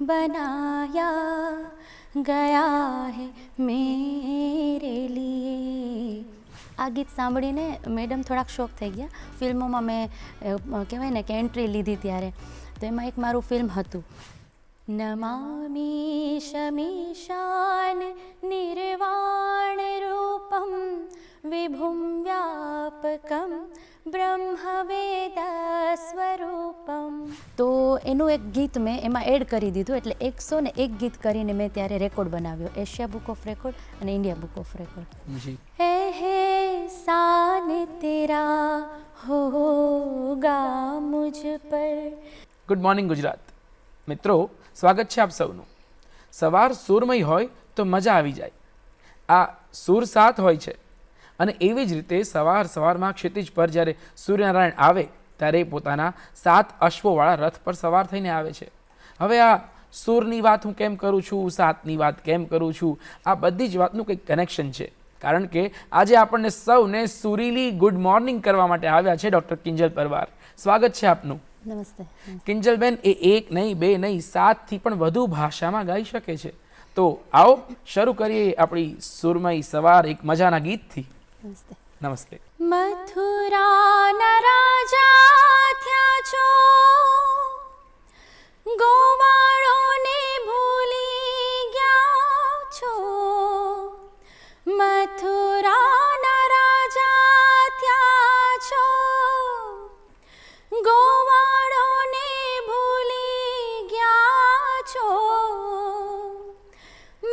बनाया गया है मेरे लिए। આ ગીત સાંભળીને મેડમ થોડાક શોક થઈ ગયા. ફિલ્મોમાં મેં કહેવાય ને કે એન્ટ્રી લીધી ત્યારે તો એમાં એક મારું ફિલ્મ હતું નમામિ શમીશાન નિર્વાણ રૂપમ વિભુમ વ્યાપકમ બ્રહ્મવેદ સ્વરૂપમ. તો એનું એક ગીત મેં એમાં એડ કરી દીધું, એટલે 101 ગીત કરીને મેં ત્યારે રેકોર્ડ બનાવ્યો, એશિયા બુક ઓફ રેકોર્ડ અને ઇન્ડિયા બુક ઓફ રેકોર્ડ. હે સાન તેરા હોગા મુझ પર. ગુડ મોર્નિંગ ગુજરાત મિત્રો, સ્વાગત છે આપ સૌનું. સવાર સૂરમય હોય તો મજા આવી જાય. આ સૂર સાત હોય છે અને એવી જ રીતે સવારમાં ક્ષિતિજ પર જ્યારે સૂર્યનારાયણ આવે ત્યારે પોતાના 7 અશ્વોવાળા રથ પર સવાર થઈને આવે છે. હવે આ સૂરની વાત હું કેમ કરું છું, 7ની વાત કેમ કરું છું, આ બધી જ વાતનું કંઈક કનેક્શન છે. કારણ કે આજે આપણને સૌને સુરીલી ગુડ મોર્નિંગ કરવા માટે આવ્યા છે ડૉક્ટર કિંજલ પરવાર. સ્વાગત છે આપનું. નમસ્તે. કિંજલબેન એ 1 નહીં 2 નહીં 7થી પણ વધુ ભાષામાં ગાઈ શકે છે. તો આવો શરૂ કરીએ આપણી સુરમય સવાર એક મજાના ગીતથી. નમસ્તે. નમસ્તે. મથુરાના રાજા થયા છો, ગોવાળોને ભૂલી ગયા છો. મથુરાના રાજા થયા છો, ગોવાળોને ભૂલી ગયા છો.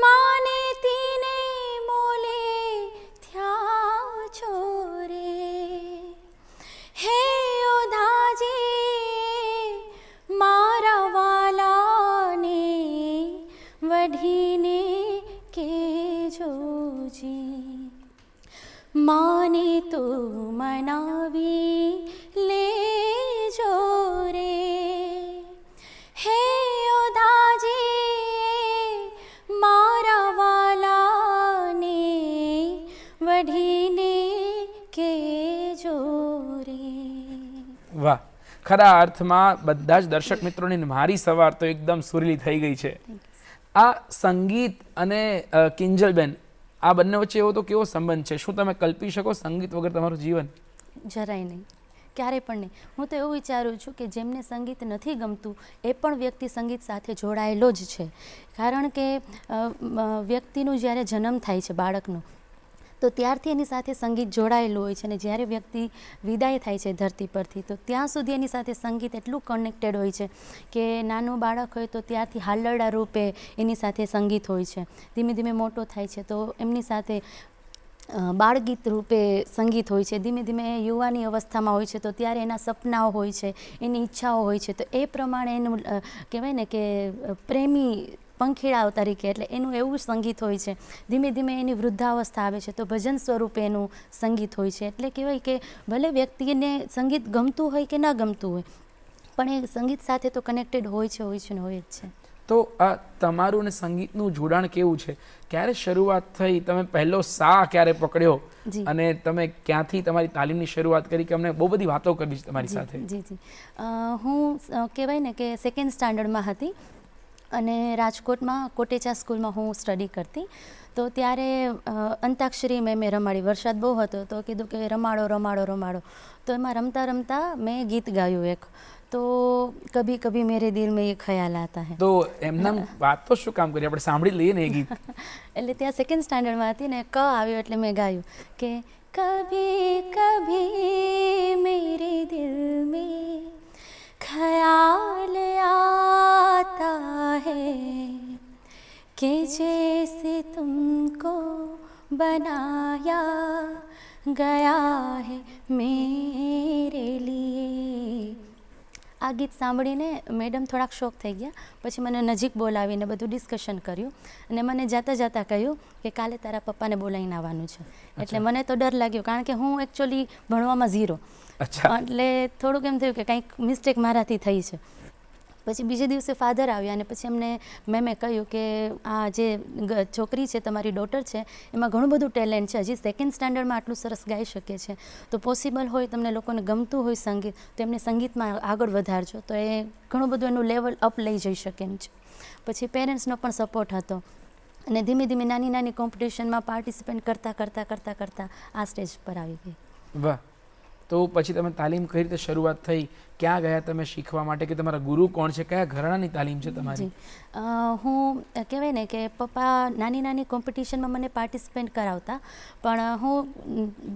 માને તીને મોલે થયા છો રે. હે ઓધાજી મારા વાલાને વઢીને કેજોજી. માને તો મનાવી લેજો રે. હે ઓધાજી મારા વાલાને વઢીને કેજો રે. વાહ, ખરા અર્થમાં બધા જ દર્શક મિત્રોની મારી સવાર તો એકદમ સુરીલી થઈ ગઈ છે. આ સંગીત અને કિંજલબેન, આ બંને વચ્ચે એવો તો કેવો સંબંધ છે? શું તમે કલ્પી શકો સંગીત વગર તમારું જીવન? જરાય નહીં, ક્યારેય પણ નહીં. હું તો એવું વિચારું છું કે જેમને સંગીત નથી ગમતું એ પણ વ્યક્તિ સંગીત સાથે જોડાયેલો જ છે. કારણ કે વ્યક્તિનું જ્યારે જન્મ થાય છે બાળકનો, તો ત્યારથી એની સાથે સંગીત જોડાયેલું હોય છે અને જ્યારે વ્યક્તિ વિદાય થાય છે ધરતી પરથી તો ત્યાં સુધી એની સાથે સંગીત એટલું કનેક્ટેડ હોય છે કે નાનું બાળક હોય તો ત્યારથી હાલરડા રૂપે એની સાથે સંગીત હોય છે. ધીમે ધીમે મોટો થાય છે તો એમની સાથે બાળગીત રૂપે સંગીત હોય છે. ધીમે ધીમે યુવાની અવસ્થામાં હોય છે તો ત્યારે એના સપનાઓ હોય છે, એની ઈચ્છાઓ હોય છે, તો એ પ્રમાણે એનું કહેવાય ને કે પ્રેમી પંખીડાઓ તરીકે, એટલે એનું એવું સંગીત હોય છે. ધીમે ધીમે એની વૃદ્ધાવસ્થા આવે છે તો ભજન સ્વરૂપે એનું સંગીત હોય છે. એટલે કહેવાય કે ભલે વ્યક્તિને સંગીત ગમતું હોય કે ન ગમતું હોય પણ એ સંગીત સાથે તો કનેક્ટેડ હોય છે ને હોય જ છે. તો આ તમારું અને સંગીતનું જોડાણ કેવું છે? ક્યારે શરૂઆત થઈ? તમે પહેલો સા ક્યારે પકડ્યો અને તમે ક્યાંથી તમારી તાલીમની શરૂઆત કરી? કે અમને બહુ બધી વાતો કરવી છે તમારી સાથે. જી. હું કહેવાય ને કે 2nd સ્ટાન્ડર્ડમાં હતી અને રાજકોટમાં કોટેચા સ્કૂલમાં હું સ્ટડી કરતી. તો ત્યારે અંતાક્ષરી મેં રમાડી. વરસાદ બહુ હતો તો કીધું કે રમાડો. તો એમાં રમતા રમતા મેં ગીત ગાયું એક, તો કભી કભી મેરે દિલ મેં એ ખ્યાલ આતા હૈ. તો એમના વાત તો શું કામ કરી, આપણે સાંભળી લઈએ ને એ ગીત. એટલે ત્યાં 2nd સ્ટાન્ડર્ડમાં હતી ને ક આવ્યો એટલે મેં ગાયું કે કભી કભી મેરે દિલ મેં ખ્યાલ आता है कि जैसे तुमको बनाया गया है मेरे लिए. આ ગીત સાંભળીને મેડમ થોડાક શોક થઈ ગયા. પછી મને નજીક બોલાવીને બધું ડિસ્કશન કર્યું અને મને જાતા કહ્યું કે કાલે તારા પપ્પાને બોલાવીને આવવાનું છે. એટલે મને તો ડર લાગ્યો કારણ કે હું એકચ્યુઅલી ભણવામાં 0. એટલે થોડુંક એમ થયું કે કંઈક મિસ્ટેક મારાથી થઈ છે. પછી બીજે દિવસે ફાધર આવ્યા અને પછી એમને મેં કહ્યું કે આ જે છોકરી છે તમારી ડોટર છે એમાં ઘણું બધું ટેલેન્ટ છે, હજી સેકન્ડ સ્ટાન્ડર્ડમાં આટલું સરસ ગાઈ શકે છે, તો પોસિબલ હોય તમને લોકોને ગમતું હોય સંગીત તો એમને સંગીતમાં આગળ વધારજો, તો એ ઘણું બધું એનું લેવલ અપ લઈ જઈ શકે એમ છે. પછી પેરેન્ટ્સનો પણ સપોર્ટ હતો અને ધીમે ધીમે નાની નાની કોમ્પિટિશનમાં પાર્ટિસિપેટ કરતાં આ સ્ટેજ પર આવી ગઈ. વાહ. તો પછી તમે તાલીમ કઈ રીતે શરૂઆત થઈ, ક્યાં ગયા તમે શીખવા માટે, કે તમારા ગુરુ કોણ છે, કયા ઘરાણાની તાલીમ છે તમારી? હું કહેવાય ને કે પપ્પા નાની નાની કોમ્પિટિશનમાં મને પાર્ટિસિપેટ કરાવતા, પણ હું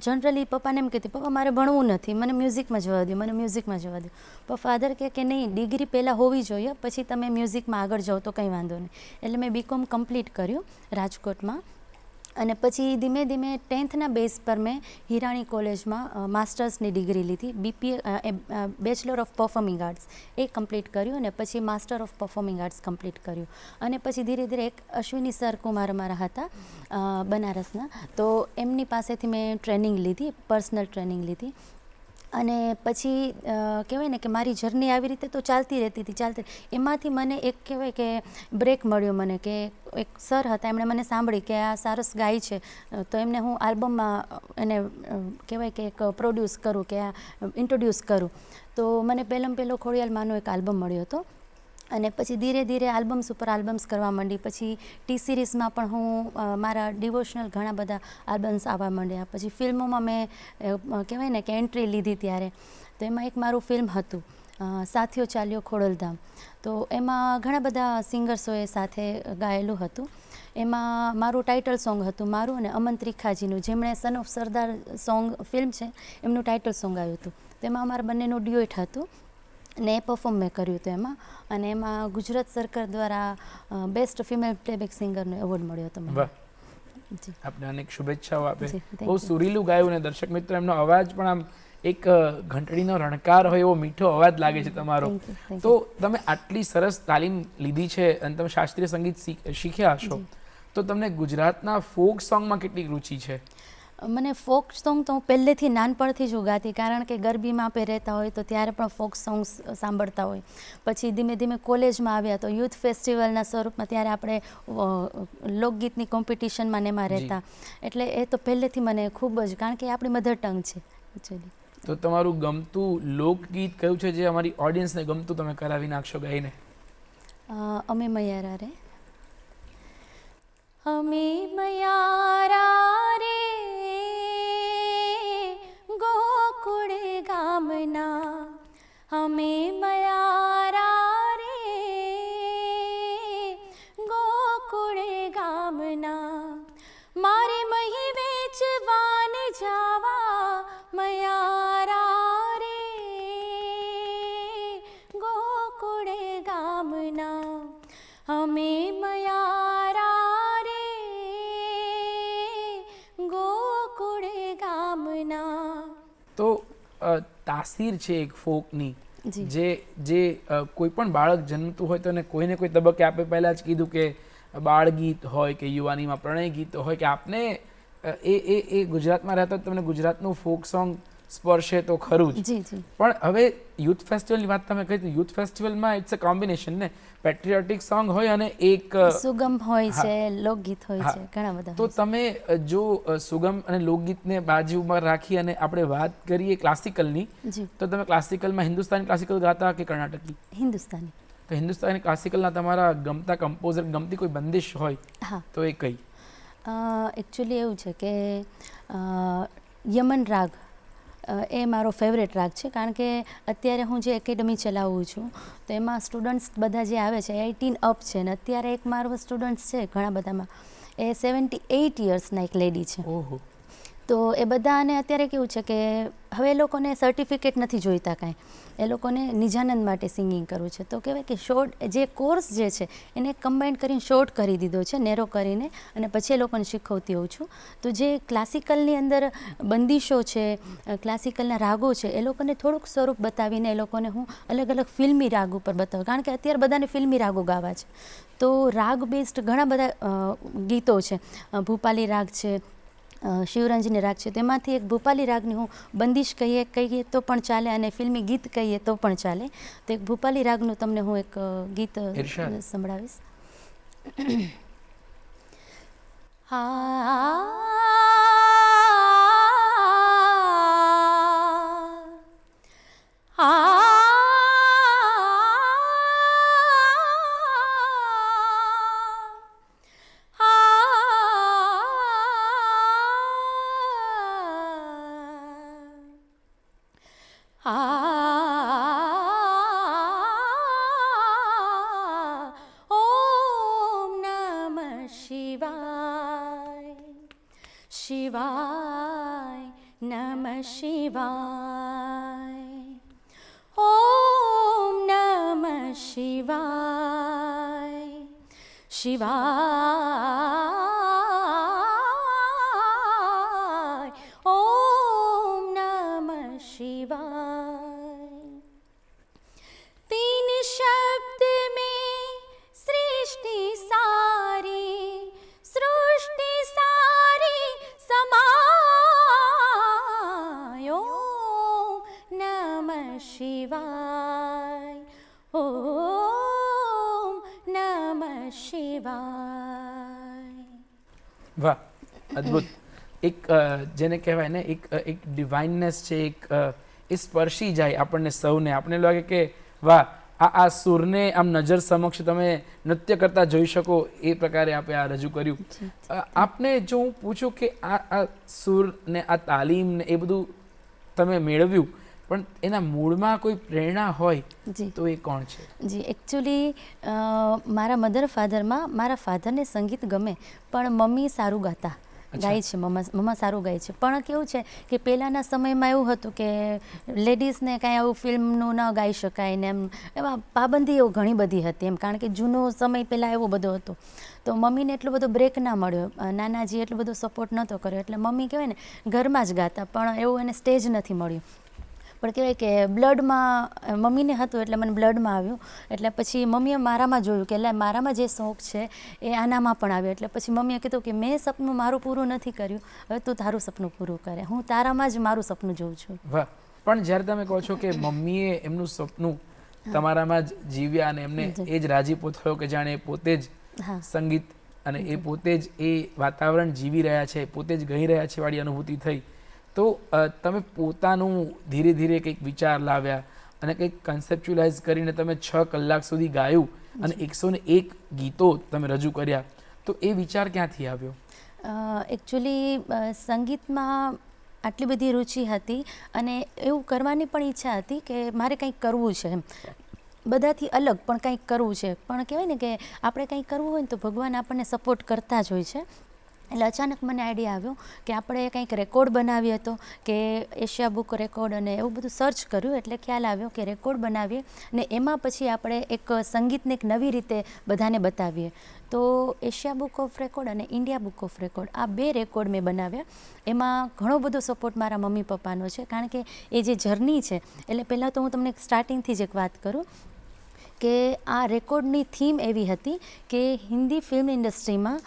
જનરલી પપ્પાને એમ કહેતી પપ્પા મારે ભણવું નથી, મને મ્યુઝિકમાં જવા દો, મને મ્યુઝિકમાં જવા દો. પણ ફાધર કહે કે નહીં, ડિગ્રી પહેલાં હોવી જોઈએ, પછી તમે મ્યુઝિકમાં આગળ જાઓ તો કંઈ વાંધો નહીં. એટલે મેં બીકોમ કમ્પ્લીટ કર્યું રાજકોટમાં અને પછી ધીમે ધીમે 10થના બેઝ પર મેં હિરાણી કોલેજમાં માસ્ટર્સની ડિગ્રી લીધી, BPA bachelor of performing arts A complete કર્યું અને પછી master of performing arts complete કર્યું. અને પછી ધીરે ધીરે એક અશ્વિની સર કુમાર અમારા હતા બનારસના, તો એમની પાસેથી મેં ટ્રેનિંગ લીધી, પર્સનલ ટ્રેનિંગ લીધી. અને પછી કહેવાય ને કે મારી જર્ની આવી રીતે તો ચાલતી રહેતી હતી. એમાંથી મને એક કહેવાય કે બ્રેક મળ્યો મને, કે એક સર હતા એમણે મને સાંભળી કે આ સરસ ગાય છે, તો એમને હું આલ્બમમાં એને કહેવાય કે એક પ્રોડ્યુસ કરું, કે આ ઇન્ટ્રોડ્યુસ કરું. તો મને પહેલો ખોડિયાલમાંનો એક આલ્બમ મળ્યો હતો અને પછી ધીરે ધીરે આલ્બમ્સ ઉપર આલ્બમ્સ કરવા માંડી. પછી ટી સિરીઝમાં પણ હું મારા ડિવોશનલ ઘણા બધા આલ્બમ્સ આવવા માંડ્યા. પછી ફિલ્મોમાં મેં કહેવાય ને કે એન્ટ્રી લીધી ત્યારે, તો એમાં એક મારું ફિલ્મ હતું સાથીઓ ચાલ્યો ખોડલધામ, તો એમાં ઘણા બધા સિંગર્સોએ સાથે ગાયેલું હતું. એમાં મારું ટાઇટલ સોંગ હતું મારું અને અમન ત્રિખાજીનું, જેમણે son of Sardaar song film છે એમનું ટાઇટલ સોંગ આવ્યું હતું. તેમાં અમારા બંનેનું ડ્યુએટ હતું ને એ પરફોર્મ મેં કર્યું હતું એમાં, અને એમાં ગુજરાત સરકાર દ્વારા બેસ્ટ ફિમેલ પ્લેબેક સિંગરનો એવોર્ડ મળ્યો હતો મને. જી, આપને અનેક શુભેચ્છાઓ આપે. બહુ સુરીલું ગાયું અને દર્શક મિત્રો એમનો અવાજ પણ આમ એક ઘંટડીનો રણકાર હોય એવો મીઠો અવાજ લાગે છે તમારો. તો તમે આટલી સરસ તાલીમ લીધી છે અને તમે શાસ્ત્રીય સંગીત શીખ્યા હશો, તો તમને ગુજરાતના ફોક સોંગમાં કેટલી રુચિ છે? મને ફોક સોંગ તો હું પહેલેથી નાનપણથી જ ગાતી, કારણ કે ગરબીમાં આપણે રહેતા હોય તો ત્યારે પણ ફોક સોંગ્સ સાંભળતા હોય. પછી ધીમે ધીમે કોલેજમાં આવ્યા તો યુથ ફેસ્ટિવલના સ્વરૂપમાં ત્યારે આપણે લોકગીતની કોમ્પિટિશનમાં ને એમાં રહેતા, એટલે એ તો પહેલેથી મને ખૂબ જ, કારણ કે આપણી મધર ટંગ છે એકચ્યુઅલી. તો તમારું ગમતું લોકગીત કયું છે જે અમારી ઓડિયન્સને ગમતું તમે કરાવી નાખશો ગાઈને? અમે મયારા રે, અમે મયારા રે ગોકુળ ગામના, અમે મયારા રે ગોકુળ ગામના, મારે મહી વેચવાન જાવા મયારા રે ગોકુળ ગામના, અમે મયારા રે ગોકુળ ગામના. તો તાસીર છે એક ફોકની, જે કોઈ પણ બાળક જન્મતું હોય તો એને કોઈને કોઈ તબક્કે આપણે પહેલાં જ કીધું કે બાળ ગીત હોય કે યુવાનીમાં પ્રણય ગીત હોય, કે આપને એ ગુજરાતમાં રહેતા તમને ગુજરાતનું ફોક સોંગ સ્પર્શે તો ખરું જ. પણ હવે યુથ ફેસ્ટિવલની વાત તમે કહી, તો યુથ ફેસ્ટિવલમાં ઇટ્સ અ કોમ્બિનેશન ને, પેટ્રિયોટિક સોંગ હોય અને એક સુગમ હોય છે, લોકગીત હોય છે, ઘણા બધા. તો તમે જો સુગમ અને લોકગીતને બાજુમાં રાખી અને આપણે વાત કરીએ ક્લાસિકલની, તો તમે ક્લાસિકલમાં હિન્દુસ્તાની ક્લાસિકલ ગાતા કે કર્ણાટકી? હિન્દુસ્તાની. તો હિન્દુસ્તાની ક્લાસિકલના તમારા ગમતા કમ્પોઝર, ગમતી કોઈ બંદિશ હોય તો એ કઈ? એકચ્યુઅલી એવું છે કે યમન રાગ એ મારો ફેવરેટ રાગ છે, કારણ કે અત્યારે હું જે એકેડમી ચલાવું છું તો એમાં સ્ટુડન્ટ્સ બધા જે આવે છે 18 અપ છે, ને અત્યારે એક મારો સ્ટુડન્ટ્સ છે ઘણા બધામાં એ 78 યર્સના એક લેડી છે. ઓહો. તો એ બધાને અત્યારે કેવું છે કે હવે એ લોકોને સર્ટિફિકેટ નથી જોઈતા કાંઈ, એ લોકોને નિજાનંદ માટે સિંગિંગ કરવું છે. તો કહેવાય કે શોર્ટ જે કોર્સ જે છે એને કમ્બાઈન કરીને શોર્ટ કરી દીધો છે, નેરો કરીને, અને પછી એ લોકોને શીખવતી હોઉં છું. તો જે ક્લાસિકલની અંદર બંદીશો છે, ક્લાસિકલના રાગો છે, એ લોકોને થોડુંક સ્વરૂપ બતાવીને એ લોકોને હું અલગ અલગ ફિલ્મી રાગ ઉપર બતાવું, કારણ કે અત્યારે બધાને ફિલ્મી રાગો ગાવા છે. તો રાગ બેઝડ ઘણા બધા ગીતો છે, ભૂપાલી રાગ છે, શિવરંજની રાગ છે તેમાંથી એક ભૂપાલી રાગની હું બંદિશ કહીએ તો પણ ચાલે અને ફિલ્મી ગીત કહીએ તો પણ ચાલે. તો એક ભૂપાલી રાગનું તમને હું એક ગીત સંભળાવીશ. શિવાય નમઃ શિવાય, ઓમ નમઃ શિવાય, શિવાય, ઓમ નમઃ શિવાય. तीन शब्द में सृष्टि सारी, सृष्टि सारी समायो. नमः शिवाय, ओम नमः शिवाय. વાહ, અદ્ભુત. એક જેને કહેવાય ને એક ડિવાઇનનેસ છે, એક એ સ્પર્શી જાય આપણને સૌને. આપણે લાગે કે વાહ, આ સૂરને આમ નજર સમક્ષ તમે નૃત્ય કરતા જોઈ શકો એ પ્રકારે આપણે આ રજૂ કર્યું. આપને જો હું પૂછું કે આ સૂર ને આ તાલીમ ને એ બધું તમે મેળવ્યું, પણ એના મૂળમાં કોઈ પ્રેરણા હોય તો એ કોણ છે? જી, એકચ્યુઅલી મારા મારા ફાધરને સંગીત ગમે, પણ મમ્મી સારું ગાતા ગાય છે. મમ્મા સારું ગાય છે. પણ કેવું છે કે પહેલાંના સમયમાં એવું હતું કે લેડીઝને કાંઈ આવું ફિલ્મનું ન ગાઈ શકાય ને એમ એમાં પાબંદીઓ ઘણી બધી હતી એમ, કારણ કે જૂનો સમય પહેલાં એવો બધો હતો. તો મમ્મીને એટલો બધો બ્રેક ના મળ્યો, નાનાજી એટલો બધો સપોર્ટ નહોતો કર્યો, એટલે મમ્મી કહેવાય ને ઘરમાં જ ગાતા, પણ એવું એને સ્ટેજ નથી મળ્યું. પણ કહેવાય કે બ્લડમાં મમ્મીને હતું એટલે મને બ્લડમાં આવ્યું. એટલે પછી મમ્મીએ મારામાં જોયું કે એટલે મારામાં જે શોખ છે એ આનામાં પણ આવ્યો. એટલે પછી મમ્મીએ કીધું કે મેં સપનું મારું પૂરું નથી કર્યું, હવે તું તારું સપનું પૂરું કરે, હું તારામાં જ મારું સપનું જોઉં છું. વાહ. પણ જ્યારે તમે કહો છો કે મમ્મીએ એમનું સપનું તમારામાં જ જીવ્યા અને એમને એ જ રાજીપો થયો કે જાણે એ પોતે જ સંગીત અને એ પોતે જ એ વાતાવરણ જીવી રહ્યા છે, પોતે જ ગઈ રહ્યા છે વાળી અનુભૂતિ થઈ, તો તમે પોતાનું ધીરે ધીરે કંઈક વિચાર લાવ્યા અને કંઈક કન્સેપ્ચ્યુલાઇઝ કરીને તમે 6 કલાક સુધી ગાયું અને 101 ગીતો તમે રજૂ કર્યા, તો એ વિચાર ક્યાંથી આવ્યો? એકચ્યુઅલી સંગીતમાં આટલી બધી રુચિ હતી અને એવું કરવાની પણ ઈચ્છા હતી કે મારે કંઈક કરવું છે એમ, બધાથી અલગ પણ કંઈક કરવું છે. પણ કહેવાય ને કે આપણે કંઈક કરવું હોય ને તો ભગવાન આપણને સપોર્ટ કરતા જ હોય છે. એટલે અચાનક મને આઈડિયા આવ્યો કે આપણે કંઈક રેકોર્ડ બનાવીએ તો, કે એશિયા બુક રેકોર્ડ અને એવું બધું સર્ચ કર્યું એટલે ખ્યાલ આવ્યો કે રેકોર્ડ બનાવીએ ને એમાં પછી આપણે એક સંગીતને એક નવી રીતે બધાને બતાવીએ. તો એશિયા બુક ઓફ રેકોર્ડ અને ઇન્ડિયા બુક ઓફ રેકોર્ડ આ 2 રેકોર્ડ મેં બનાવ્યા. એમાં ઘણો બધો સપોર્ટ મારા મમ્મી પપ્પાનો છે, કારણ કે એ જે જર્ની છે, એટલે પહેલાં તો હું તમને સ્ટાર્ટિંગથી જ એક વાત કરું કે આ રેકોર્ડની થીમ એવી હતી કે હિન્દી ફિલ્મ ઇન્ડસ્ટ્રીમાં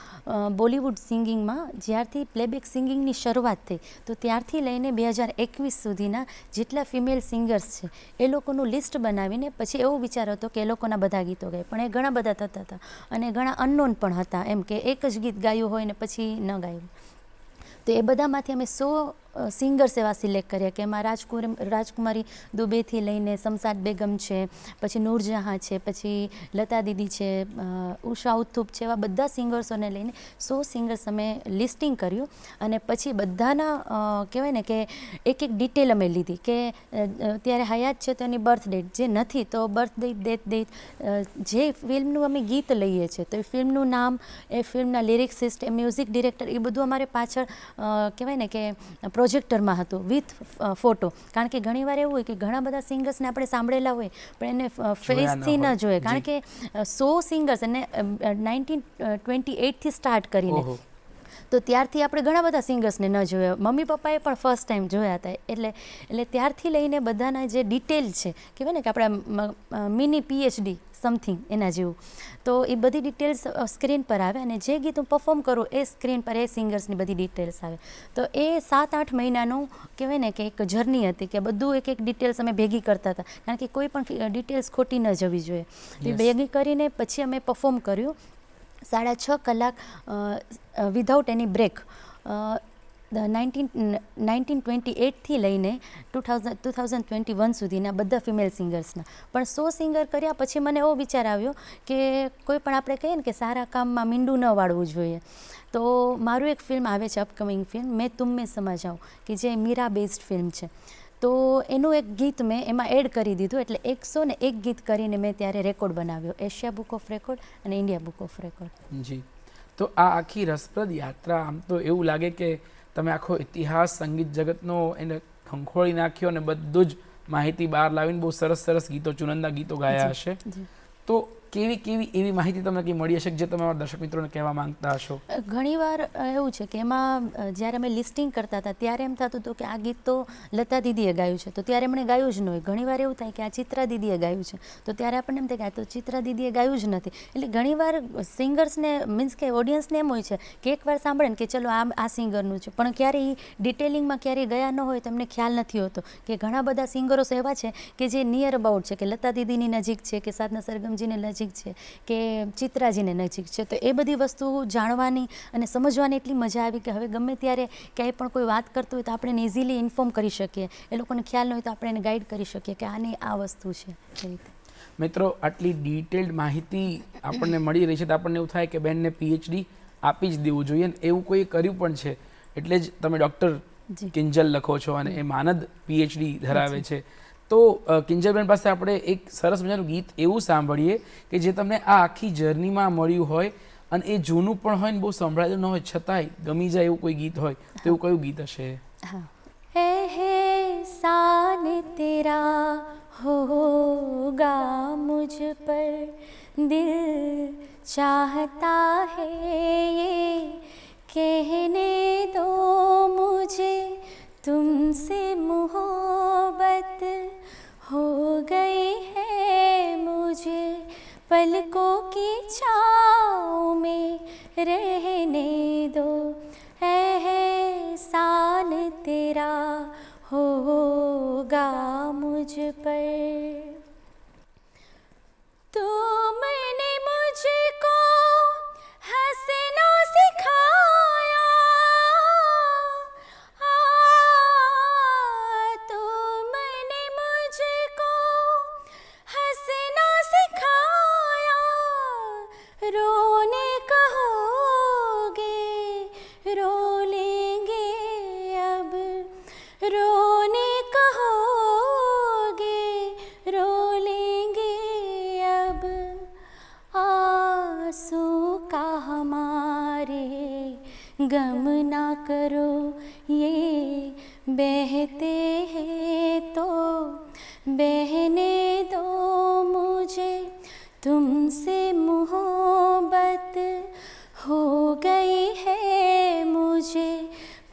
બોલિવૂડ સિંગિંગમાં જ્યારથી પ્લેબેક સિંગિંગની શરૂઆત થઈ તો ત્યારથી લઈને 2021 સુધીના જેટલા ફિમેલ સિંગર્સ છે એ લોકોનું લિસ્ટ બનાવીને પછી એવો વિચાર હતો કે એ લોકોના બધા ગીતો ગાય, પણ એ ઘણા બધા થતા હતા અને ઘણા અનનોન પણ હતા, એમ કે એક જ ગીત ગાયું હોય ને પછી ન ગાયું. તો એ બધામાંથી અમે 100 સિંગર્સ એવા સિલેક્ટ કર્યા કે એમાં રાજકુમારી દુબેથી લઈને શમશાદ બેગમ છે, પછી નૂરજહાં છે, પછી લતા દીદી છે, ઉષા ઉથુપ છે, એવા બધા સિંગર્સોને લઈને 100 સિંગર્સ અમે લિસ્ટિંગ કર્યું. અને પછી બધાના કહેવાય ને કે એક એક ડિટેલ અમે લીધી કે ત્યારે હયાત છે તો એની બર્થ ડેટ, જે નથી તો બર્થ ડેટ, જે ફિલ્મનું અમે ગીત લઈએ છીએ તો એ ફિલ્મનું નામ, એ ફિલ્મના લિરિક્સિસ્ટ, એ મ્યુઝિક ડિરેક્ટર, એ બધું અમારે પાછળ કહેવાય ને કે પ્રોજેક્ટરમાં હતું વિથ ફોટો. કારણ કે ઘણીવાર એવું હોય કે ઘણા બધા સિંગર્સને આપણે સાંભળેલા હોય પણ એને ફેસથી ન જોઈએ, કારણ કે 100 સિંગર્સ અને 1928થી સ્ટાર્ટ કરીને તો ત્યારથી આપણે ઘણા બધા સિંગર્સને ન જોયા, મમ્મી પપ્પાએ પણ ફર્સ્ટ ટાઈમ જોયા હતા. એટલે ત્યારથી લઈને બધાના જે ડિટેલ છે, કહેવાય ને કે આપણા મિની PhD સમથિંગ એના જેવું, તો એ બધી ડિટેલ્સ સ્ક્રીન પર આવે અને જે ગીત હું પરફોર્મ કરું એ સ્ક્રીન પર એ સિંગર્સની બધી ડિટેલ્સ આવે. તો એ 7-8 મહિનાનું કહેવાય ને કે એક જર્ની હતી કે બધું એક એક ડિટેલ્સ અમે ભેગી કરતા હતા, કારણ કે કોઈ પણ ડિટેલ્સ ખોટી ન જવી જોઈએ. એ ભેગી કરીને પછી અમે પરફોર્મ કર્યું 6.5 કલાક વિધાઉટ એની બ્રેક. 1928થી લઈને 2021 સુધીના બધા ફિમેલ સિંગર્સના. પણ 100 સિંગર કર્યા પછી મને એવો વિચાર આવ્યો કે કોઈ પણ આપણે કહીએ ને કે સારા કામમાં મીંડું ન વાળવું જોઈએ. તો મારું એક ફિલ્મ આવે છે અપકમિંગ ફિલ્મ, મેં તુમ મેં સમા જાઉં, કે જે મીરા બેઝડ ફિલ્મ છે. તો એનું એક ગીત મેં એમાં એડ કરી દીધું, એટલે 101 ગીત કરીને મેં ત્યારે રેકોર્ડ બનાવ્યો, એશિયા બુક ઓફ રેકોર્ડ અને ઇન્ડિયા બુક ઓફ રેકોર્ડ. જી, તો આ આખી રસપ્રદ યાત્રા, આમ તો એવું લાગે કે તમે આખો ઇતિહાસ સંગીત જગતનો એને ખંખોળી નાખ્યો અને બધું જ માહિતી બહાર લાવીને બહુ સરસ સરસ ગીતો, ચુનંદા ગીતો ગાયા હશે. તો કેવી એવી માહિતી તમને કંઈ મળી હશે કે જે તમે અમારા દર્શક મિત્રોને કહેવા માંગતા હશો? ઘણીવાર એવું છે કે એમાં જ્યારે અમે લિસ્ટિંગ કરતા હતા ત્યારે એમ થતું હતું કે આ ગીત તો લતા દીદીએ ગાયું છે, તો ત્યારે એમણે ગાયું જ ન હોય. ઘણીવાર એવું થાય કે આ ચિત્રા દીદીએ ગાયું છે, તો ત્યારે આપણને એમ થાય કે આ તો ચિત્રા દીદીએ ગાયું જ નથી. એટલે ઘણીવાર સિંગર્સને મીન્સ કે ઓડિયન્સને એમ હોય છે કે એકવાર સાંભળે ને કે ચલો આ સિંગરનું છે, પણ ક્યારેય ડિટેલિંગમાં ક્યારેય ગયા ન હોય તો એમને ખ્યાલ નથી હોતો કે ઘણા બધા સિંગરો એવા છે કે જે નિયર અબાઉટ છે, કે લતા દીદીની નજીક છે, કે સાધના સરગમજીની નજીક છે, કે ચિત્રાજીને નજીક છે. તો એ બધી વસ્તુ જાણવાની અને સમજવાની એટલી મજા આવી કે હવે ગમે ત્યારે ક્યાંય પણ કોઈ વાત કરતું હોય તો આપણે એને ઇઝીલી ઇન્ફોર્મ કરી શકીએ, એ લોકોને ખ્યાલ ન હોય તો આપણે એને ગાઈડ કરી શકીએ કે આની આ વસ્તુ છે. એ રીતે મિત્રો, આટલી ડિટેલ્ડ માહિતી આપણને મળી રહી છે તો આપણને એવું થાય કે બેનને PhD આપી જ દેવું જોઈએ, અને એવું કોઈ કર્યું પણ છે. એટલે જ તમે ડૉક્ટર કિંજલ લખો છો અને એ માનદ PhD ધરાવે છે. તો કિંજલબેન પાસે આપણે એક સરસ મજાનું ગીત એવું સાંભળીએ કે જે તમને આ આખી જર્નીમાં મળ્યું હોય અને એ જૂનું પણ હોય ને બહુ સંભળાયેલું ન હોય છતાંય ગમી જાય એવું કોઈ ગીત હોય, તો એવું કયું ગીત હશે? एहसान तेरा होगा मुझ पर, दिल चाहता है ये कहने दो मुझे तुमसे मोहब्बत हो गई है मुझे, पलकों की छाँव में रहने दो, एहसान तेरा होगा मुझ पर. तुमने मुझको हंसना सिखाया, तुमने मुझको हंसना सिखाया, रोने कहोगे रो लेंगे अब, रोने कहोगे रो लेंगे अब, आंसू का हमारे गम ना करो, ये बहते हैं तो बहने दो मुझे, तुमसे मोहब्बत हो गई है मुझे,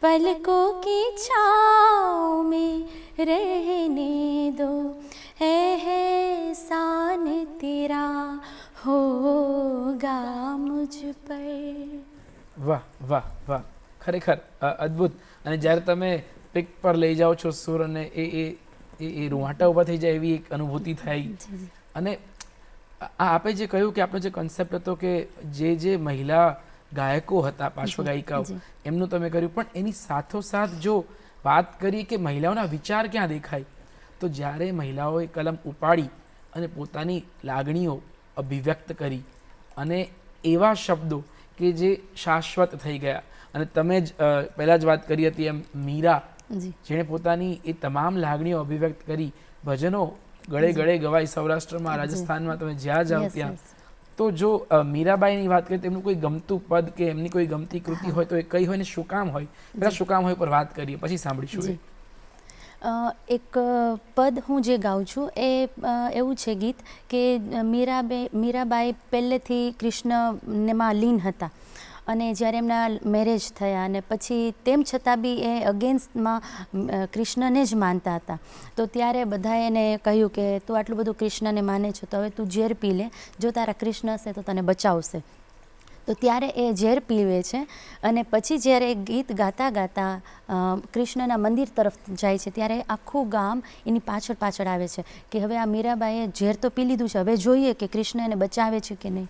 पलकों की छाँव में रहने दो, एहसान तेरा होगा मुझ पर. વાહ વાહ વાહ, ખરેખર અદ્ભુત. અને જ્યારે તમે પિક પર લઈ જાઓ છો સુર અને એ રૂંવાટા ઊભા થઈ જાય એવી એક અનુભૂતિ થાય. અને આપે જે કહ્યું કે આપણો જે કન્સેપ્ટ હતો કે જે મહિલા ગાયકો હતા, પાર્શ્વગાયિકાઓ, એમનું તમે કર્યું, પણ એની સાથોસાથ જો વાત કરીએ કે મહિલાઓના વિચાર ક્યાં દેખાય, તો જ્યારે મહિલાઓએ કલમ ઉપાડી અને પોતાની લાગણીઓ અભિવ્યક્ત કરી અને એવા શબ્દો કે જે શાશ્વત થઈ ગયા. અને તમે જ પહેલાં જ વાત કરી હતી એમ મીરા, જેણે પોતાની એ તમામ લાગણીઓ અભિવ્યક્ત કરી, ભજનો ગળે ગળે ગવાય સૌરાષ્ટ્રમાં, રાજસ્થાનમાં, તમે જ્યાં જાઓ ત્યાં. તો જો મીરાબાઈની વાત કરીએ તો એમનું કોઈ ગમતું પદ કે એમની કોઈ ગમતી કૃતિ હોય તો એ કઈ હોય ને શું કામ હોય, પહેલાં શું કામ હોય પર વાત કરીએ, પછી સાંભળીશું. એક પદ હું જે ગાઉં છું એ એવું છે ગીત કે મીરાબાઈ પહેલેથી કૃષ્ણમાં લીન હતા અને જ્યારે એમના મેરેજ થયા અને પછી તેમ છતાં બી એ અગેન્સ્ટમાં કૃષ્ણને જ માનતા હતા. તો ત્યારે બધાએ એને કહ્યું કે તું આટલું બધું કૃષ્ણને માને છો તો હવે તું ઝેર પી લે, જો તારા કૃષ્ણ હશે તો તને બચાવશે. તો ત્યારે એ ઝેર પીવે છે અને પછી જ્યારે ગીત ગાતા ગાતા કૃષ્ણના મંદિર તરફ જાય છે ત્યારે આખું ગામ એની પાછળ પાછળ આવે છે કે હવે આ મીરાબાઈએ ઝેર તો પી લીધું છે, હવે જોઈએ કે કૃષ્ણ એને બચાવે છે કે નહીં.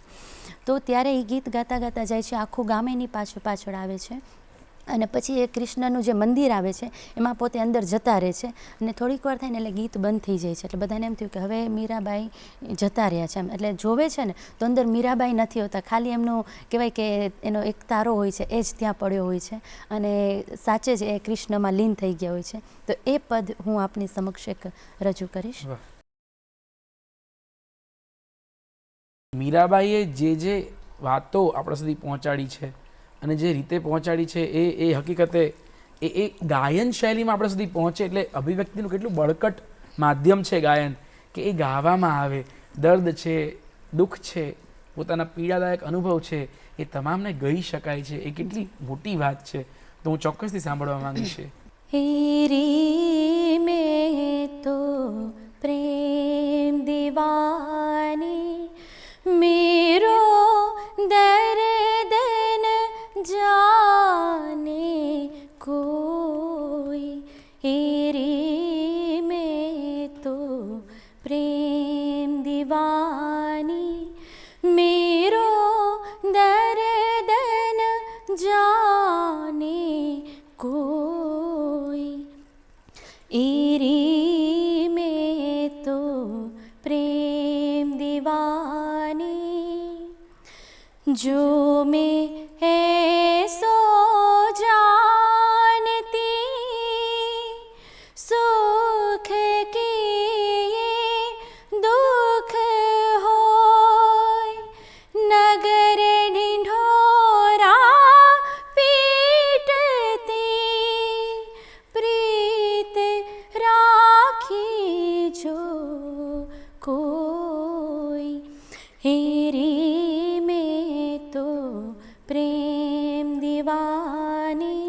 તો ત્યારે એ ગીત ગાતા ગાતા જાય છે, આખું ગામ એની પાછળ પાછળ આવે છે અને પછી એ કૃષ્ણનું જે મંદિર આવે છે એમાં પોતે અંદર જતા રહે છે અને થોડીક વાર થાય ને એટલે ગીત બંધ થઈ જાય છે. એટલે બધાને એમ થયું કે હવે મીરાબાઈ જતા રહ્યા છે એમ. એટલે જોવે છે ને તો અંદર મીરાબાઈ નથી હોતા, ખાલી એમનું કહેવાય કે એનો એક તારો હોય છે એ જ ત્યાં પડ્યો હોય છે અને સાચે જ એ કૃષ્ણમાં લીન થઈ ગયા હોય છે. તો એ પદ હું આપની સમક્ષ એક રજૂ કરીશ. મીરાબાઈએ જે વાતો આપણા સુધી પહોંચાડી છે અને જે રીતે પહોંચાડી છે એ હકીકતે એ ગાયન શૈલીમાં આપણા સુધી પહોંચે એટલે અભિવ્યક્તિનું કેટલું બળકટ માધ્યમ છે ગાયન, કે એ ગાવામાં આવે. દર્દ છે, દુઃખ છે, પોતાના પીડાદાયક અનુભવ છે, એ તમામને ગઈ શકાય છે. એ કેટલી મોટી વાત છે. તો હું ચોક્કસથી સાંભળવા માંગીશ. હેરી મેં તો પ્રેમ દીવાની મેરો દર્દ ન જાને કોઈ, હેરી મેં તો પ્રેમ દીવાની મેરો દર્દ ન જાને કોઈ, હેરી મેં તો प्रेम दीवानी जो मैं ऐसो जानती सुख की दुख होय, नगर ढिंढोरा पीटती प्रीत રાખી જો કોઈ, હેરી મેં તો પ્રેમ દીવાની.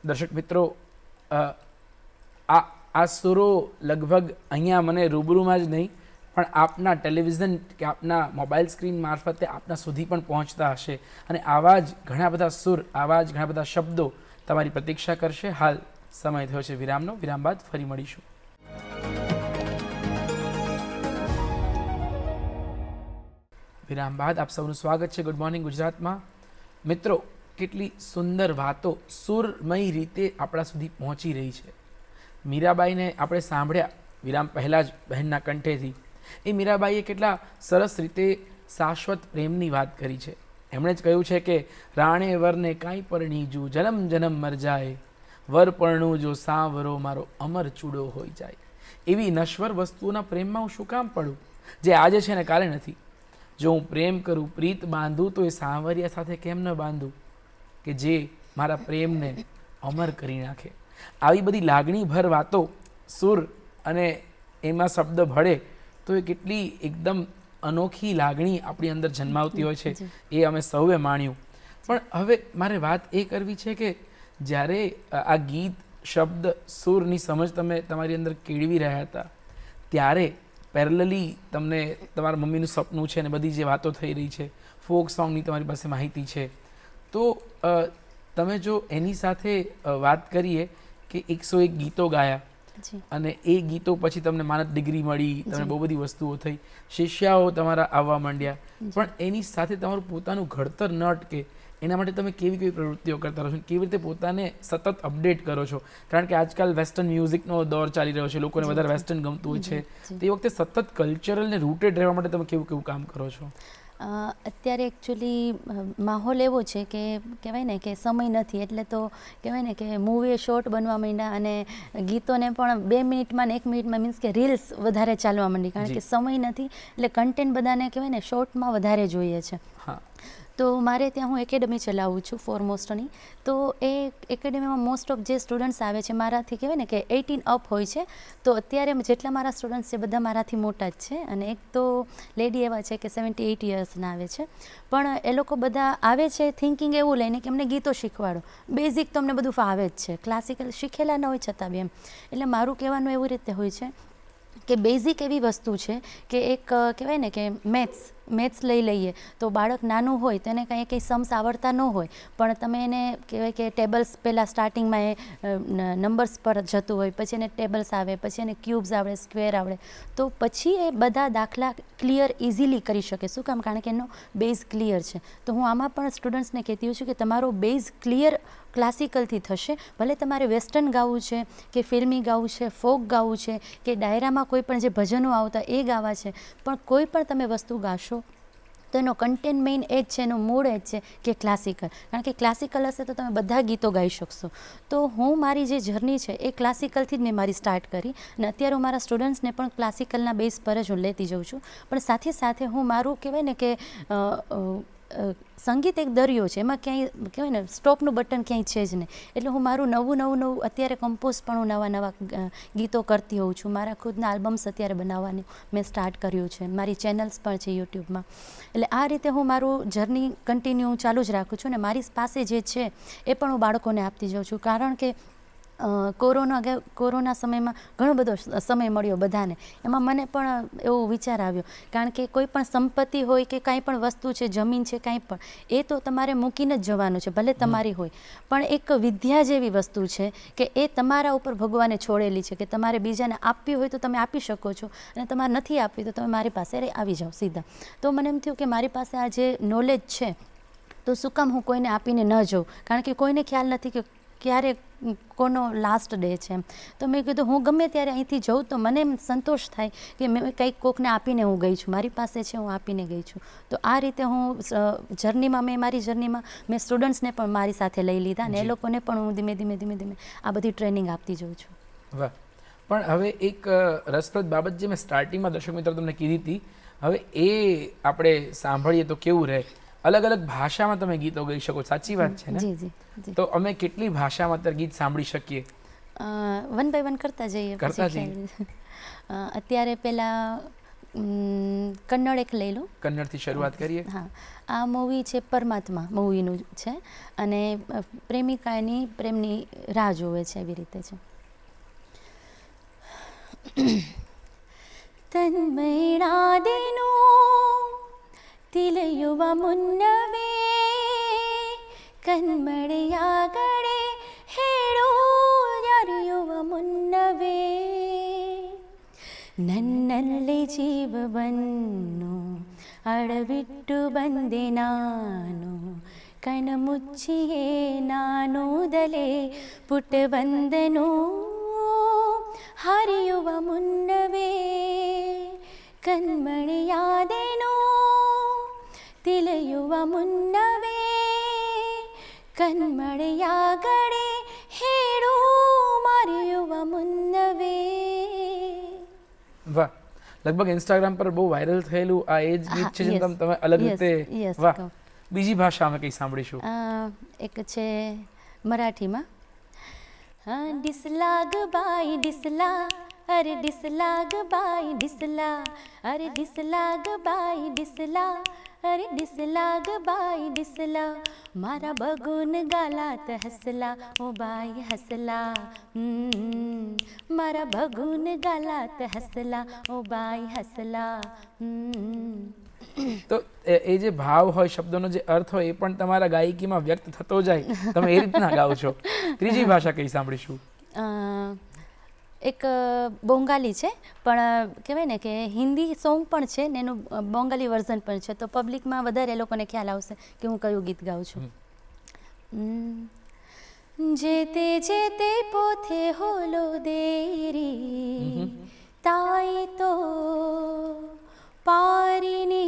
દર્શક મિત્રો, આ સુરો લગભગ અહીંયા મને રૂબરૂમાં જ નહીં પણ આપના ટેલિવિઝન કે આપના મોબાઈલ સ્ક્રીન મારફતે આપના સુધી પણ પહોંચતા હશે અને આવા જ ઘણા બધા સુર, આવા જ ઘણા બધા શબ્દો તમારી પ્રતીક્ષા કરશે. હાલ સમય થયો છે વિરામનો. વિરામ બાદ ફરી મળીશું. વિરામ બાદ આપ સૌનું સ્વાગત છે ગુડ મોર્નિંગ ગુજરાતમાં. મિત્રો, કેટલી સુંદર વાતો સુરમય રીતે આપણા સુધી પહોંચી રહી છે. મીરાબાઈને આપણે સાંભળ્યા વિરામ પહેલાં જ બહેનના કંઠેથી. એ મીરાબાઈએ કેટલા સરસ રીતે શાશ્વત પ્રેમની વાત કરી છે. એમણે જ કહ્યું છે કે રાણે વરને કાંઈ પરણીજું જન્મ જન્મ મર જાય, વર પરણું જો સાવરો મારો અમર ચૂડો હોઈ જાય. એવી નશ્વર વસ્તુઓના પ્રેમમાં હું શું કામ પડું જે આજે છે ને કાલે નથી. જો હું પ્રેમ કરું, પ્રીત બાંધું તો એ સાંવરિયા સાથે કેમ ન બાંધું કે જે મારા પ્રેમને અમર કરી નાખે. આવી બધી લાગણીભર વાતો સુર અને એમાં શબ્દ ભળે તો એ કેટલી એકદમ અનોખી લાગણી આપણી અંદર જન્માવતી હોય છે. એ અમે સૌએ માણ્યું. પણ હવે મારે વાત એ કરવી છે કે જ્યારે આ ગીત, શબ્દ, સુરની સમજ તમે તમારી અંદર કેળવી રહ્યા હતા ત્યારે પેરેલલી તમને તમારા મમ્મીનું સપનું છે ને બધી જે વાતો થઈ રહી છે, ફોક સોંગની તમારી પાસે માહિતી છે, તો તમે જો એની સાથે વાત કરીએ કે 101 ગીતો ગાયા અને એ ગીતો પછી તમને માનદ ડિગ્રી મળી, તમને બહુ બધી વસ્તુઓ થઈ, શિષ્યાઓ તમારા આવવા માંડ્યા, પણ એની સાથે તમારું પોતાનું ઘડતર ન અટકે એના માટે તમે કેવી કેવી પ્રવૃત્તિઓ કરતા રહો છો, કેવી રીતે પોતાને સતત અપડેટ કરો છો? કારણ કે આજકાલ વેસ્ટર્ન મ્યુઝિકનો દોર ચાલી રહ્યો છે, લોકોને વધારે વેસ્ટર્ન ગમતું હોય છે. તે વખતે સતત કલ્ચરલ ને રૂટેડ રહેવા માટે તમે કેવું કેવું કામ કરો છો? અત્યારે એકચ્યુઅલી માહોલ એવો છે કે કહેવાય ને કે સમય નથી, એટલે તો કહેવાય ને કે મૂવી શોર્ટ બનવા માંડ્યા અને ગીતોને પણ 2 મિનિટમાં ને 1 મિનિટમાં, મીન્સ કે રીલ્સ વધારે ચાલવા માંડી, કારણ કે સમય નથી એટલે કન્ટેન્ટ બધાને કહેવાય ને શોર્ટમાં વધારે જોઈએ છે. તો મારે ત્યાં હું એકેડમી ચલાવું છું ફોરમોસ્ટની. તો એ એકેડમીમાં મોસ્ટ ઓફ જે સ્ટુડન્ટ્સ આવે છે મારાથી કહેવાય ને કે 18 અપ હોય છે. તો અત્યારે જેટલા મારા સ્ટુડન્ટ્સ છે બધા મારાથી મોટા જ છે, અને એક તો લેડી એવા છે કે 78 યર્સના આવે છે. પણ એ લોકો બધા આવે છે થિંકિંગ એવું લઈને કે અમને ગીતો શીખવાડો. બેઝિક તો અમને બધું ફાવે જ છે, ક્લાસિકલ શીખેલા ન હોય છતાં બી એમ. એટલે મારું કહેવાનું એવી રીતે હોય છે કે બેઝિક એવી વસ્તુ છે કે એક કહેવાય ને કે મેથ્સ લઈ લઈએ તો બાળક નાનું હોય તેને કંઈ સમ્સ આવડતા ન હોય, પણ તમે એને કહેવાય કે ટેબલ્સ પહેલાં સ્ટાર્ટિંગમાં એ નંબર્સ પર જતું હોય, પછી એને ટેબલ્સ આવે, પછી એને ક્યુબ્સ આવડે, સ્ક્વેર આવડે, તો પછી એ બધા દાખલા ક્લિયર ઇઝીલી કરી શકે. શું કામ? કારણ કે એનો બેઝ ક્લિયર છે. તો હું આમાં પણ સ્ટુડન્ટ્સને કહેતી હોઉં છું કે તમારો બેઝ ક્લિયર ક્લાસિકલથી થશે. ભલે તમારે વેસ્ટર્ન ગાવું છે કે ફિલ્મી ગાવું છે, ફોક ગાવું છે કે ડાયરામાં કોઈ પણ જે ભજનો આવતા એ ગાવા છે, પણ કોઈ પણ તમે વસ્તુ ગાશો તો એનો કન્ટેન્ટ મેઇન એ જ છે, એનો મૂળ એ જ છે કે ક્લાસિકલ. કારણ કે ક્લાસિકલ હશે તો તમે બધા ગીતો ગાઈ શકશો. તો હું મારી જે જર્ની છે એ ક્લાસિકલથી જ મેં મારી સ્ટાર્ટ કરી, અને અત્યારે હું મારા સ્ટુડન્ટ્સને પણ ક્લાસિકલના બેઝ પર જ હું લેતી જાઉં છું. પણ સાથે સાથે હું મારું કહેવાય ને કે સંગીત એક દરિયો છે, એમાં ક્યાંય કહેવાય ને સ્ટોપનું બટન ક્યાંય છે જ નહીં. એટલે હું મારું નવું અત્યારે કમ્પોઝ પણ હું નવા ગીતો કરતી હોઉં છું. મારા ખુદના આલ્બમ્સ અત્યારે બનાવવાની મેં સ્ટાર્ટ કર્યું છે, મારી ચેનલ્સ પણ છે યુટ્યુબમાં. એટલે આ રીતે હું મારું જર્ની કન્ટિન્યુ ચાલુ જ રાખું છું, અને મારી પાસે જે છે એ પણ હું બાળકોને આપતી જાઉં છું. કારણ કે કોરોના સમયમાં ઘણો બધો સમય મળ્યો બધાને, એમાં મને પણ એવો વિચાર આવ્યો, કારણ કે કોઈ પણ સંપત્તિ હોય કે કાંઈ પણ વસ્તુ છે, જમીન છે, કાંઈ પણ, એ તો તમારે મૂકીને જ જવાનું છે, ભલે તમારી હોય. પણ એક વિદ્યા જેવી વસ્તુ છે કે એ તમારા ઉપર ભગવાને છોડેલી છે, કે તમારે બીજાને આપવી હોય તો તમે આપી શકો છો, અને તમારે નથી આપવી તો તમે મારી પાસે આવી જાઓ સીધા. તો મને એમ થયું કે મારી પાસે આ જે નોલેજ છે તો શું કામ હું કોઈને આપીને ન જાઉં, કારણ કે કોઈને ખ્યાલ નથી કે ક્યારે કોનો લાસ્ટ ડે છે એમ. તો મેં કીધું હું ગમે ત્યારે અહીંથી જાઉં તો મને એમ સંતોષ થાય કે મેં કંઈક કોકને આપીને હું ગઈ છું, મારી પાસે છે હું આપીને ગઈ છું. તો આ રીતે હું મારી જર્નીમાં મેં સ્ટુડન્ટ્સને પણ મારી સાથે લઈ લીધા, અને એ લોકોને પણ હું ધીમે ધીમે આ બધી ટ્રેનિંગ આપતી જાઉં છું. વાહ. પણ હવે એક રસપ્રદ બાબત જે મેં સ્ટાર્ટિંગમાં દર્શક મિત્રો તમને કીધી હતી, હવે એ આપણે સાંભળીએ તો કેવું રહે. અલગ અલગ ભાષામાં તમે ગીતો ગાઈ શકો, સાચી વાત છે ને? જી જી. તો અમે કેટલી ભાષામાં અત્યારે ગીત સાંભળી શકીએ? 1 by 1 કરતા જઈએ. અત્યારે પહેલાં કન્નડ એક લઈ લો. કન્નડથી શરૂઆત કરીએ. હા, આ મૂવી છે પરમાત્મા મૂવીનું છે, અને પ્રેમિકાની પ્રેમની રાહ જોવે છે એવી રીતે છે. തന്മയിടാതെനോ തിലയുവ മുന്നവേ കന്മഴയാകടെ ഹേടോ യാരിയുവ മുന്നവേ ನನ್ನಲ್ಲಿ ಜೀವವನ್ನು ಅಡವಿಟ್ಟು ಬಂದೆ ನಾನು, ಕಣ್ಮುಚ್ಚಿಯೇ ನಾನೂದಲೇ ಪುಟ್ಟ ಬಂದನು, ಹರಿಯುವ ಮುನ್ನವೇ ಕಣ್ಮಣಿಯಾದೆನೋ, ತಿಳಿಯುವ ಮುನ್ನವೇ ಕಣ್ಮಣಿಯಾಗಡೆ ಹೇಳು ಮರೆಯುವ ಮುನ್ನವೇ. વાહ, લગભગ ઇન્સ્ટાગ્રામ પર બહુ વાયરલ થયેલું આ એ જ ગીત છે જેમ તમે અલગ રીતે. વાહ. બીજી ભાષામાં કંઈ સાંભળીશું? એક છે મરાઠીમાં. ડિસલા ગ બાઈ ડિસલા, અરે ડિસલા ગ બાઈ ડિસલા, અરે ડિસલા ગ બાઈ ડિસલા, અરે ડિસલા ગ બાઈ ડિસલા, મારા બગુન ગાલાત હસલા ઓ બાઈ હસલા, મારા બગુન ગાલાત હસલા ઓ બાઈ હસલા. તો એ જે ભાવ હોય, શબ્દોનો જે અર્થ હોય, એ પણ તમારા ગાયકીમાં વ્યક્ત થતો જાય, તમે એ રીતના ગાઓ છો. ત્રીજી ભાષા કઈ સાંભળીશું? એક બોંગાલી છે, પણ કહેવાય ને કે હિન્દી સોંગ પણ છે ને એનું બોંગાલી વર્ઝન પણ છે, તો પબ્લિકમાં વધારે એ લોકોને ખ્યાલ આવશે કે હું કયું ગીત ગાઉં છું. જેતે જેતે પોથે હોલો દેરી તાઈ તો પારીની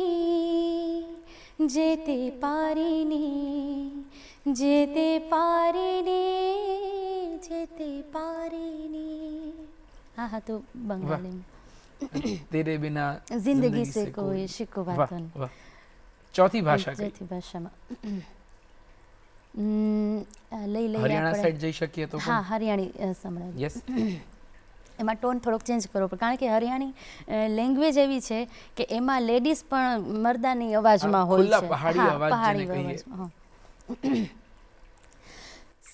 जेते पारिणी जेते पारिणी जेते पारिणी. હા હા તો બંગાળી તેરે બિના જિંદગી સે કોઈ શિકવાતો નહીં. વાહ. ચોથી ભાષા કઈ? ચોથી ભાષામાં લઈ લઈએ હરિયાણા આપણે. સાઈડ જઈ શકીએ તો હા હરિયાણી સંભળાય. યસ. એમાં ટોન થોડોક ચેન્જ કરવો પડે કારણ કે હરિયાણી લેંગ્વેજ એવી છે કે એમાં લેડીઝ પણ મર્દાની અવાજમાં હોય ખુલ્લા છે. પહાડી હા, અવાજ પહાડી જેને કહીએ. અવાજમાં, હા.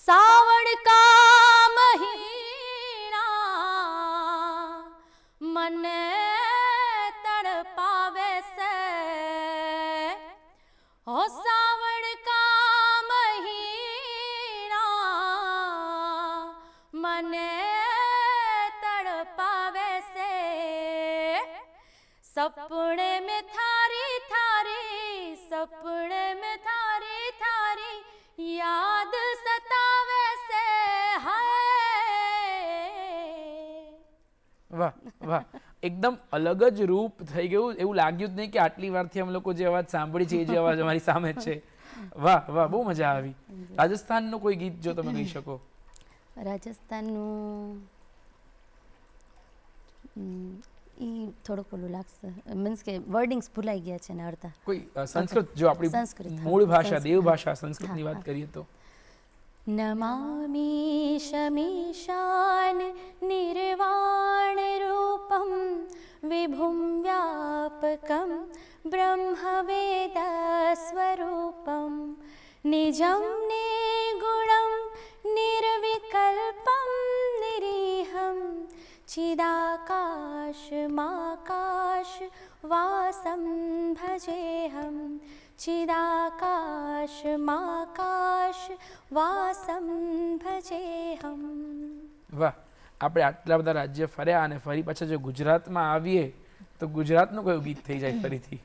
સાવણ કા મહિના મને તડપાવે છે હો સાવણ કા મહિના મને તડપાવે છે સપને में थारी थारी सपने में थारी थारी याद सतावे से हाय. વાહ વાહ. એકદમ અલગ જ રૂપ થઈ ગયું. એવું લાગ્યું જ નહીં કે આટલી વારથી અમે લોકો જે અવાજ સાંભળી છે એ જે અવાજ અમારી સામે જ છે. વાહ વાહ, બહુ મજા આવી. રાજસ્થાનનું કોઈ ગીત જો તમે કહી શકો? રાજસ્થાનનું ઈ થોડુંક ઓલું લાગશે મીન્સ કે વર્ડિંગ્સ ભૂલાઈ ગયા છે ને અડધા. કોઈ સંસ્કૃત, જો આપણી સંસ્કૃત, હા, મૂળ ભાષા સંસ્કૃત. દેવ ભાષા સંસ્કૃતની હા, વાત હા. કરીએ તો નમામિ શમીશાન નિર્વાણ રૂપમ વિભુમ વ્યાપકમ બ્રહ્મવેદ સ્વરૂપમ નિજમ નિર્ગુણમ નિર્વિકલ્પમ નિરીહમ चिदाकाशमाकाश वासं भजेऽहं चिदाकाशमाकाश वासं भजेऽहं. વાહ. આપણે આટલા બધા રાજ્ય ફર્યા અને ફરી પાછા જો ગુજરાતમાં આવીએ તો ગુજરાતનું કયું ગીત થઈ જાય ફરીથી?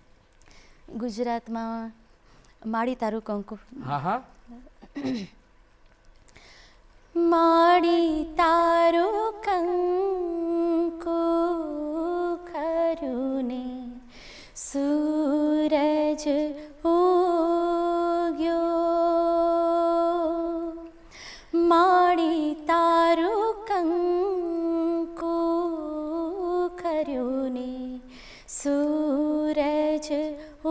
ગુજરાતમાં માડી તારું કંકુ. હા હા. માડી તારું કંકુ ખરું ને સૂરજ ઉગ્યો માડી તારું કંકુ ખરું ને સૂરજ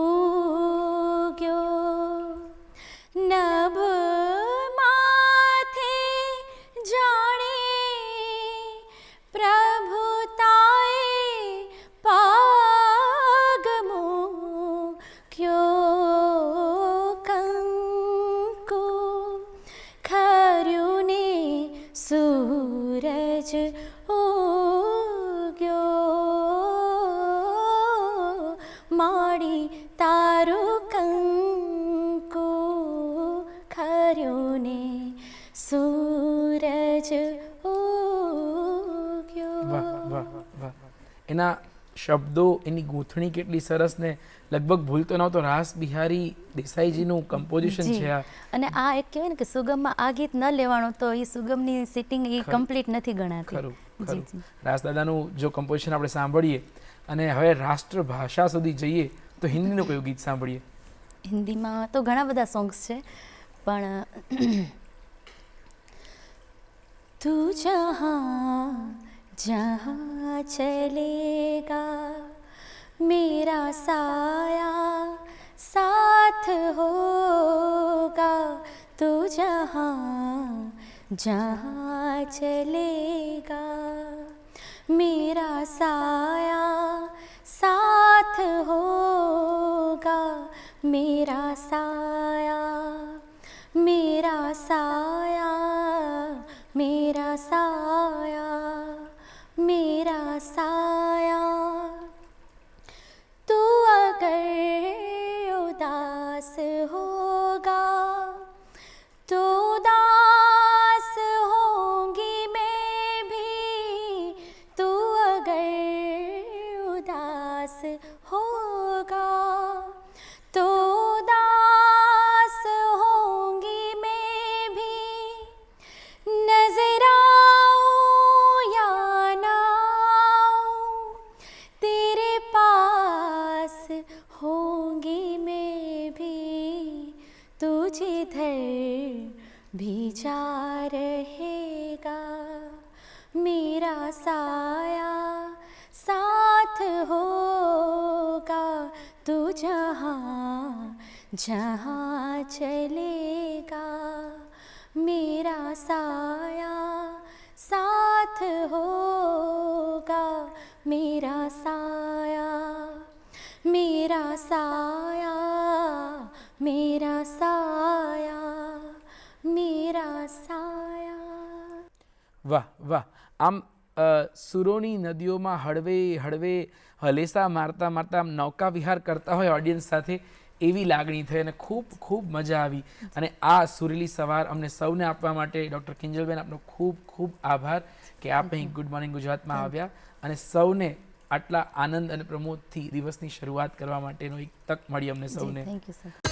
ઉગ્યો નભ માડી તારું કંકુ ખર્યું ને સૂરજ ઉગ્યો. વાહ વાહ વાહ. એના શબ્દો, એની ગૂંથણી કેટલી સરસ ને લગભગ ભૂલતો ન તો રાસ બિહારી દેસાઈજીનું કમ્પોઝિશન છે આ. અને આ એક કહેવાય ને કે સુગમમાં આ ગીત ન લેવાનું તો એ સુગમની સિટિંગ એ કમ્પ્લીટ નથી ગણાતી. ખરું ખરું. રાસદાદાનું જો કમ્પોઝિશન આપણે સાંભળીએ અને હવે રાષ્ટ્રભાષા સુધી જઈએ તો હિન્દીનું કયું ગીત સાંભળીએ? હિન્દીમાં તો ઘણા બધા સોંગ્સ છે પણ તું જહાં જહાં ચલેગા मेरा साया साथ होगा तू जहाँ जहाँ चलेगा मेरा साया साथ होगा मेरा साया मेरा साया मेरा साया मेरा साया तू अगर उदास होगा तो उदास होंगी मैं भी तू अगर उदास होगा तो उदास जहाँ चलेगा मेरा साया साथ होगा, मेरा साया, मेरा साया, मेरा साया, मेरा साया. વાહ વાહ. આમ સુરોની નદીઓમાં હળવે હળવે હલેસા મારતા મારતા આમ નૌકા વિહાર કરતા હોય ઓડિયન્સ સાથે એવી લાગણી થઈ અને ખૂબ ખૂબ મજા આવી. અને આ સુરીલી સવાર અમને સૌને આપવા માટે ડૉક્ટર કિંજલબેન આપનો ખૂબ ખૂબ આભાર કે આપ અહીં ગુડ મોર્નિંગ ગુજરાતમાં આવ્યા અને સૌને આટલા આનંદ અને પ્રમોદથી દિવસની શરૂઆત કરવા માટેનો એક તક મળી અમને સૌને. Thank you sir.